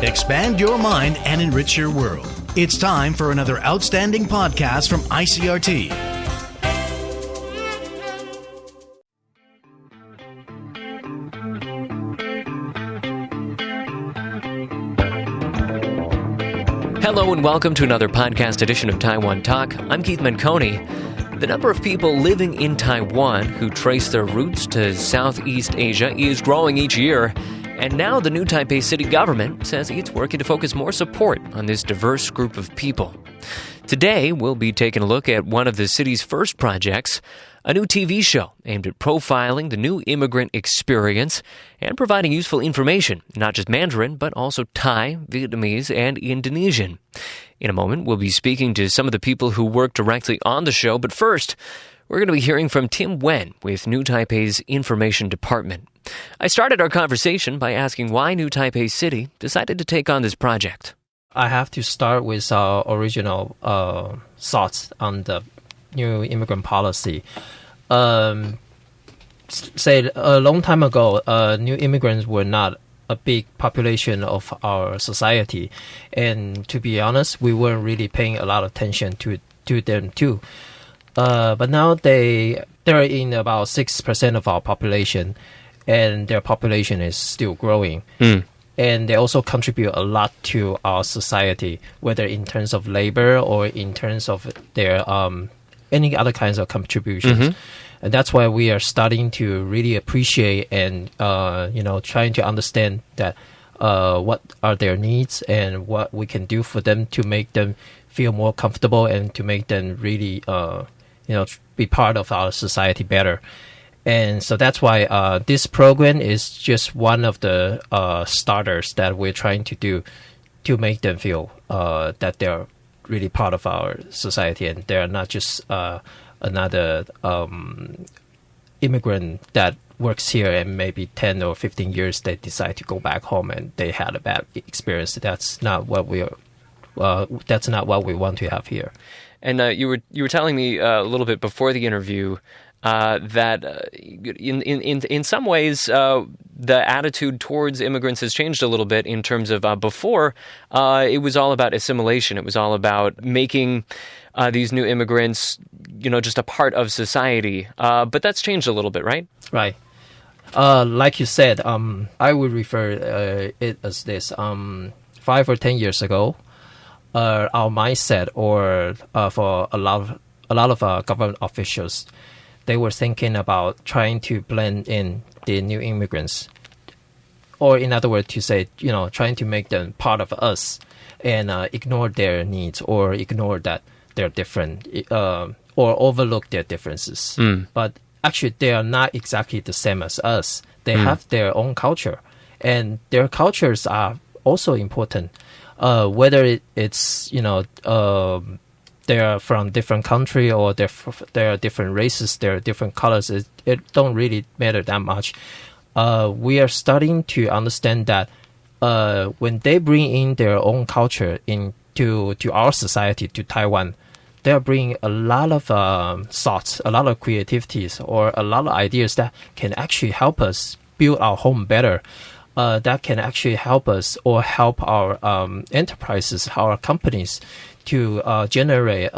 Expand your mind and enrich your world. It's time for another outstanding podcast from ICRT. Hello and welcome to another podcast edition of Taiwan Talk. I'm Keith Manconi. The number of people living in Taiwan who trace their roots to Southeast Asia is growing each year. And now the new Taipei city government says it's working to focus more support on this diverse group of people. Today, we'll be taking a look at one of the city's first projects, a new TV show aimed at profiling the new immigrant experience and providing useful information, not just Mandarin, but also Thai, Vietnamese, and Indonesian. In a moment, we'll be speaking to some of the people who work directly on the show, but first, we're going to be hearing from Tim Wen with New Taipei's Information Department. I started our conversation by asking why New Taipei City decided to take on this project. I have to start with our original thoughts on the new immigrant policy. Say a long time ago, new immigrants were not a big population of our society, and to be honest, we weren't really paying a lot of attention to them too. But now they're in about 6% of our population, and their population is still growing. And they also contribute a lot to our society, whether in terms of labor or in terms of their any other kinds of contributions. And that's why we are starting to really appreciate and trying to understand that what are their needs and what we can do for them to make them feel more comfortable and to make them really be part of our society better. And so that's why this program is just one of the starters that we're trying to do to make them feel that they're really part of our society and they're not just another immigrant that works here and maybe 10 or 15 years they decide to go back home and they had a bad experience. That's not what we want to have here. And you were telling me a little bit before the interview that in some ways the attitude towards immigrants has changed a little bit in terms of before it was all about assimilation. It was all about making these new immigrants, just a part of society. But that's changed a little bit, right? Right. Like you said, I would refer it as this. 5 or 10 years ago, our mindset, or for a lot of government officials, they were thinking about trying to blend in the new immigrants, or in other words, to say, trying to make them part of us and ignore their needs or ignore that they're different or overlook their differences. But actually, they are not exactly the same as us. They have their own culture, and their cultures are also important. Whether it's they're from different country or they're different races, they're different colors. It don't really matter that much. We are starting to understand that when they bring in their own culture to our society, to Taiwan, they're bringing a lot of thoughts, a lot of creativities, or a lot of ideas that can actually help us build our home better. That can actually help us or help our enterprises, our companies, to generate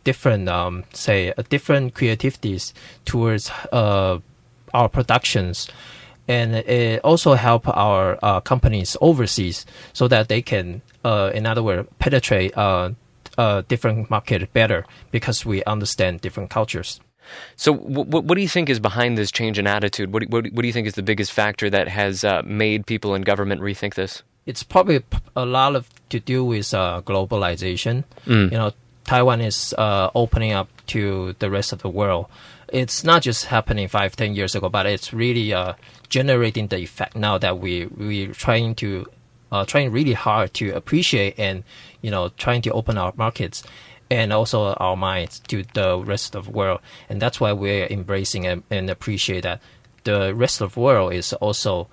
different creativities towards our productions, and it also help our companies overseas so that they can, in other words, penetrate different market better because we understand different cultures. So what do you think is behind this change in attitude? What do you think is the biggest factor that has made people in government rethink this? It's probably a lot to do with globalization. Taiwan is opening up to the rest of the world. It's not just happening 5-10 years ago, but it's really generating the effect now that we're trying really hard to appreciate and trying to open our markets and also our minds to the rest of the world. And that's why we're embracing and appreciate that the rest of the world is also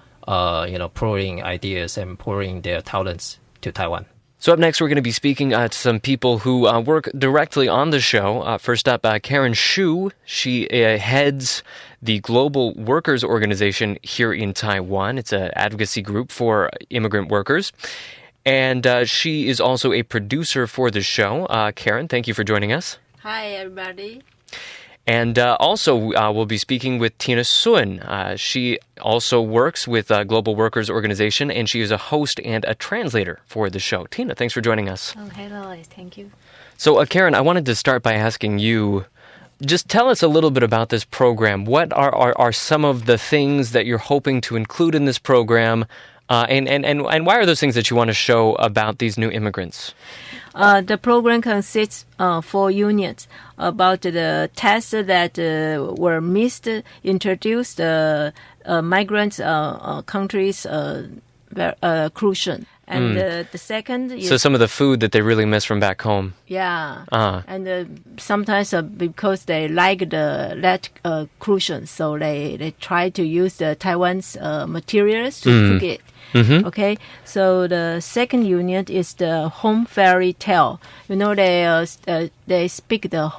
pouring ideas and pouring their talents to Taiwan. So up next, we're going to be speaking to some people who work directly on the show. First up, Karen Shu. She heads the Global Workers Organization here in Taiwan. It's an advocacy group for immigrant workers. And she is also a producer for the show. Karen, thank you for joining us. Hi, everybody. And also, we'll be speaking with Tina Sun. She also works with Global Workers Organization, and she is a host and a translator for the show. Tina, thanks for joining us. Oh, hello. Thank you. So, Karen, I wanted to start by asking you, just tell us a little bit about this program. What are some of the things that you're hoping to include in this program? And why are those things that you want to show about these new immigrants? The program consists 4 units about the tests that were missed, introduced migrants countries' inclusion. And the second is... So some of the food that they really miss from back home. Yeah. And sometimes because they like that inclusion, so they try to use the Taiwan's materials to cook it. Mm-hmm. Okay, so the second unit is the home fairy tale. You know, they speak the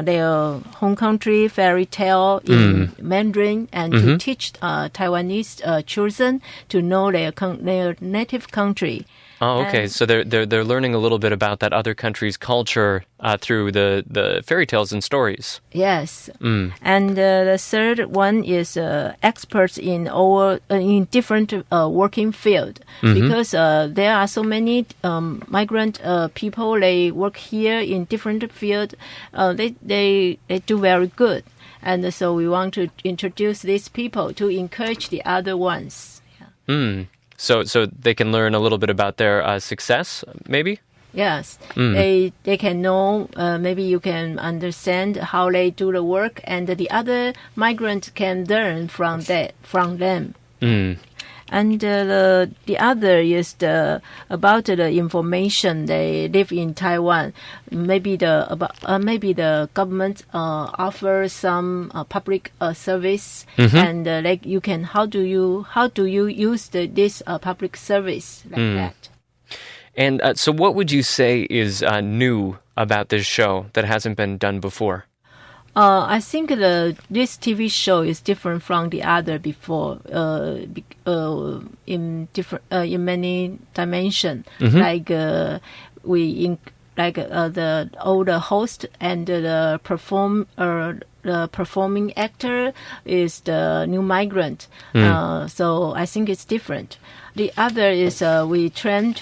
their home country fairy tale in Mandarin, and to teach Taiwanese children to know their native country. Oh, okay. So they're learning a little bit about that other country's culture through the fairy tales and stories. Yes. And the third one is experts in different working field, because there are so many migrant people. They work here in different field. They do very good, and so we want to introduce these people to encourage the other ones. Yeah. So they can learn a little bit about their success, maybe? Yes. They can know, maybe you can understand how they do the work, and the other migrant can learn from them. And the other is about the information they live in Taiwan. Maybe the government offers some public service, and like you can how do you use this public service like that. And so, what would you say is new about this show that hasn't been done before? I think this TV show is different from the other before, in many dimensions. Like the host and the performing actor is the new migrant. So I think it's different. The other is we train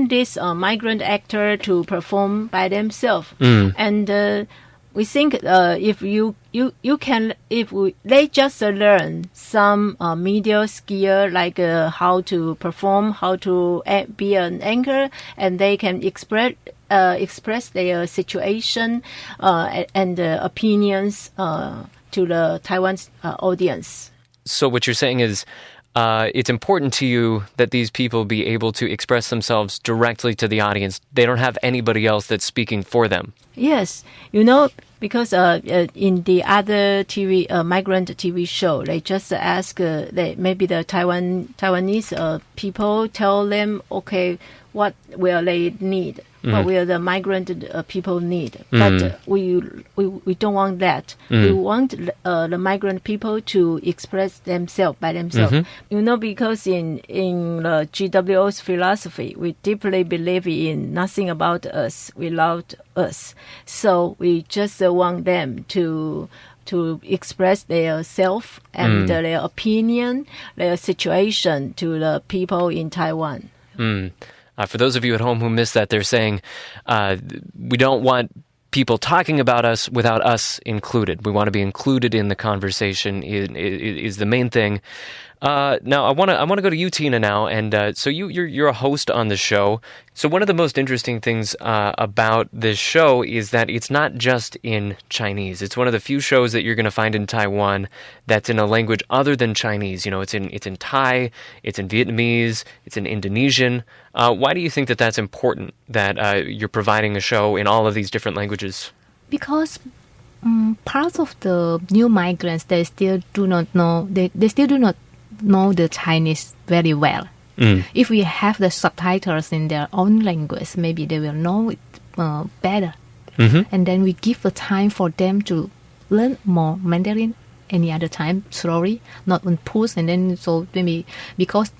this migrant actor to perform by themselves, and we think if they just learn some media skill, like how to perform, how to be an anchor, and they can express their situation and opinions to the Taiwan's audience. So what you're saying is it's important to you that these people be able to express themselves directly to the audience. They don't have anybody else that's speaking for them. Yes, because in the other migrant TV show, they just ask, maybe the Taiwanese people tell them, okay, what will they need? What will the migrant people need? But we don't want that. We want the migrant people to express themselves by themselves. Because in the GWO's philosophy, we deeply believe in nothing about us without us. So we just want them to express their self and their opinion, their situation to the people in Taiwan. For those of you at home who missed that, they're saying we don't want people talking about us without us included. We want to be included in the conversation is the main thing. Now, I want to go to you, Tina, now. And so you're a host on the show. So one of the most interesting things about this show is that it's not just in Chinese. It's one of the few shows that you're going to find in Taiwan that's in a language other than Chinese. It's in Thai, it's in Vietnamese, it's in Indonesian. Why do you think that that's important, that you're providing a show in all of these different languages? Because parts of the new migrants, they still do not know. They still do not know the Chinese very well. If we have the subtitles in their own language, maybe they will know it better. And then we give the time for them to learn more Mandarin any other time, slowly, not on push. And then so maybe because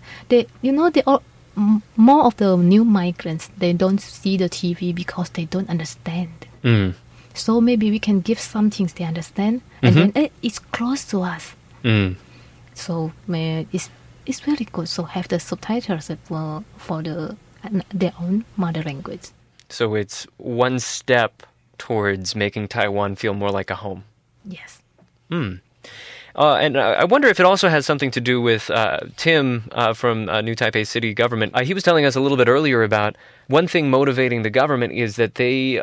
more of the new migrants, they don't see the TV because they don't understand. So maybe we can give some things they understand, and then it's close to us. So it's very good. So have the subtitles for their own mother language. So it's one step towards making Taiwan feel more like a home. Yes. And I wonder if it also has something to do with Tim from New Taipei City government. He was telling us a little bit earlier about one thing motivating the government is that they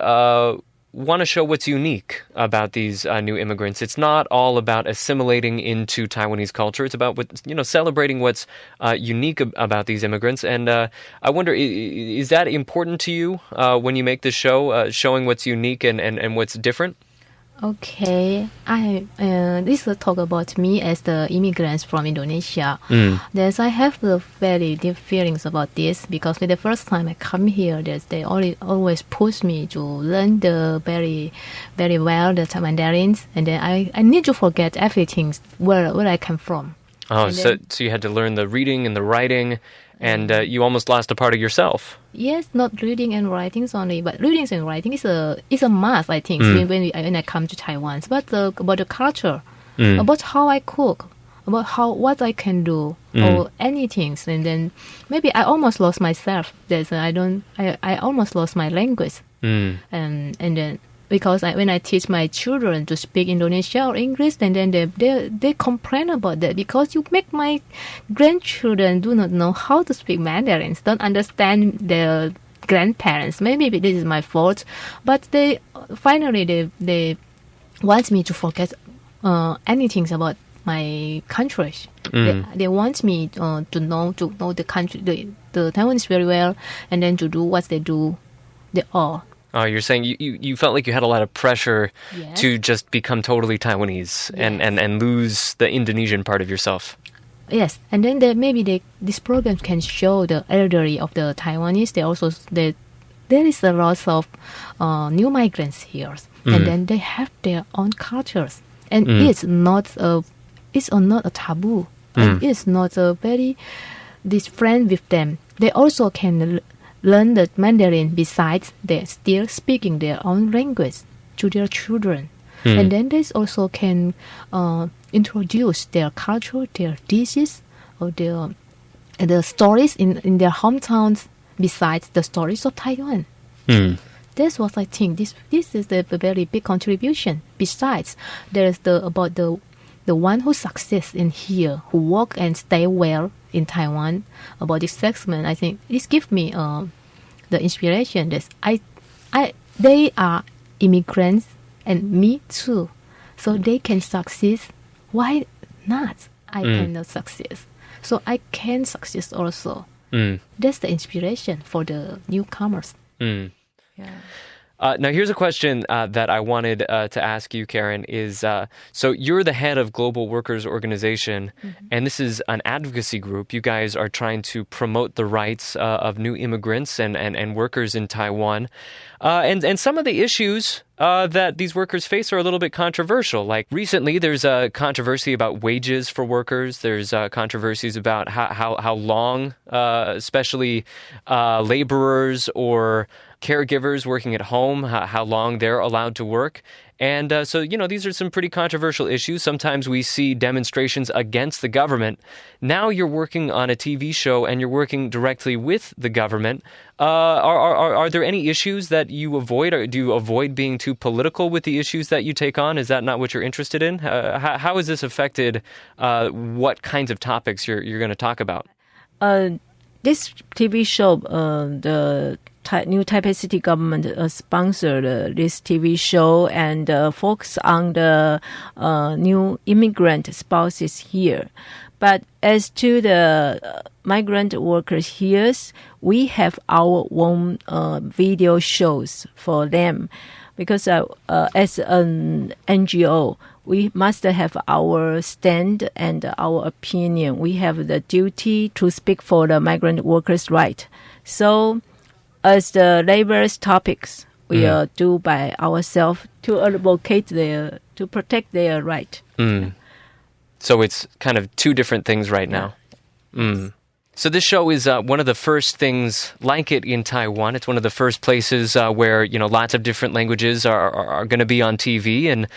want to show what's unique about these new immigrants. It's not all about assimilating into Taiwanese culture. It's about celebrating what's unique about these immigrants. And I wonder, is that important to you when you make this show, showing what's unique and what's different? Okay, this will talk about me as the immigrants from Indonesia. Yes, I have the very deep feelings about this because for the first time I come here, they always push me to learn the very, very well the Mandarins, and then I need to forget everything where I come from. Oh, so you had to learn the reading and the writing, and you almost lost a part of yourself. Yes, not reading and writing only, but reading and writing is a must, I think, when I come to Taiwan. But about the culture, about how I cook, about what I can do, or anything, and then maybe I almost lost myself. I almost lost my language, and then. Because when I teach my children to speak Indonesian or English, and then they complain about that because you make my grandchildren do not know how to speak Mandarin, don't understand their grandparents. Maybe this is my fault, but they want me to forget anything about my country. They want me to know the country, the Taiwanese very well, and then to do what they do. They all. Oh, you're saying you felt like you had a lot of pressure to just become totally Taiwanese and lose the Indonesian part of yourself. Yes, and then this program can show the elderly of the Taiwanese. There is a lot of new migrants here, and then they have their own cultures, and it's not a taboo. And it's not a very different with them. They also can learn the Mandarin besides they're still speaking their own language to their children. And then they also can introduce their culture, their dishes, or the stories in their hometowns besides the stories of Taiwan. That's what I think. This is a very big contribution. Besides, there is about the one who succeeds in here, who work and stay well in Taiwan. About this segment, I think this gives me the inspiration that they are immigrants and me too, so they can succeed. Why not? I cannot succeed, so I can succeed also. That's the inspiration for the newcomers. Now, here's a question that I wanted to ask you, Karen, is so you're the head of Global Workers Organization, and this is an advocacy group. You guys are trying to promote the rights of new immigrants and workers in Taiwan. And some of the issues that these workers face are a little bit controversial. Like recently, there's a controversy about wages for workers. There's controversies about how long, especially laborers or caregivers working at home, how long they're allowed to work. And so, these are some pretty controversial issues. Sometimes we see demonstrations against the government. Now you're working on a TV show and you're working directly with the government. Are there any issues that you avoid, or do you avoid being too political with the issues that you take on? Is that not what you're interested in? How has this affected what kinds of topics you're going to talk about? This TV show, the New Taipei City government sponsored this TV show and focus on the new immigrant spouses here. But as to the migrant workers here, we have our own video shows for them. Because as an NGO, we must have our stand and our opinion. We have the duty to speak for the migrant workers' right. So, as the labor's topics, we do by ourselves to advocate to protect their right. So it's kind of two different things right now. So this show is one of the first things like it in Taiwan. It's one of the first places where, you know, lots of different languages are going to be on TV. And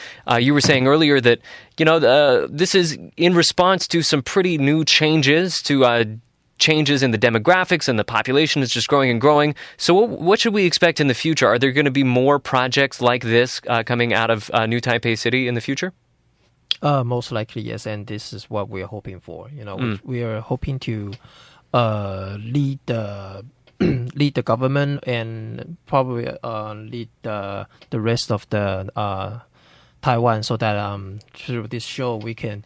you were saying earlier that, you know, this is in response to some pretty new changes, to changes in the demographics, and the population is just growing and growing. So what should we expect in the future? Are there going to be more projects like this coming out of New Taipei City in the future? Most likely, yes. And this is what we're hoping for. You know, we are hoping to lead the lead the government and probably lead the rest of the Taiwan, so that through this show we can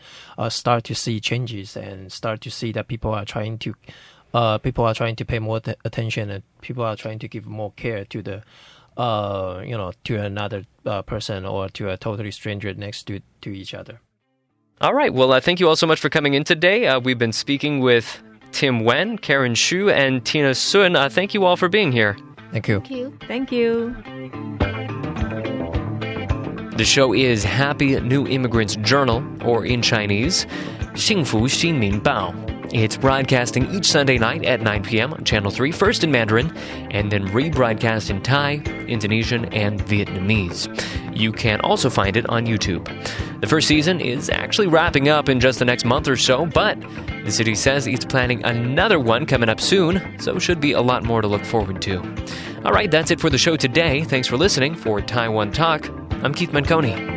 start to see changes and start to see that people are trying to pay more attention, and people are trying to give more care to the you know, to another person or to a totally stranger next to each other. All right. Well, thank you all so much for coming in today. We've been speaking with Tim Wen, Karen Xu, and Tina Sun. Thank you all for being here. Thank you. Thank you. Thank you. The show is Happy New Immigrants Journal, or in Chinese, 幸福新民报. It's broadcasting each Sunday night at 9 p.m. on Channel 3, first in Mandarin, and then rebroadcast in Thai, Indonesian, and Vietnamese. You can also find it on YouTube. The first season is actually wrapping up in just the next month or so, but the city says it's planning another one coming up soon, so should be a lot more to look forward to. All right, that's it for the show today. Thanks for listening. For Taiwan Talk, I'm Keith Manconi.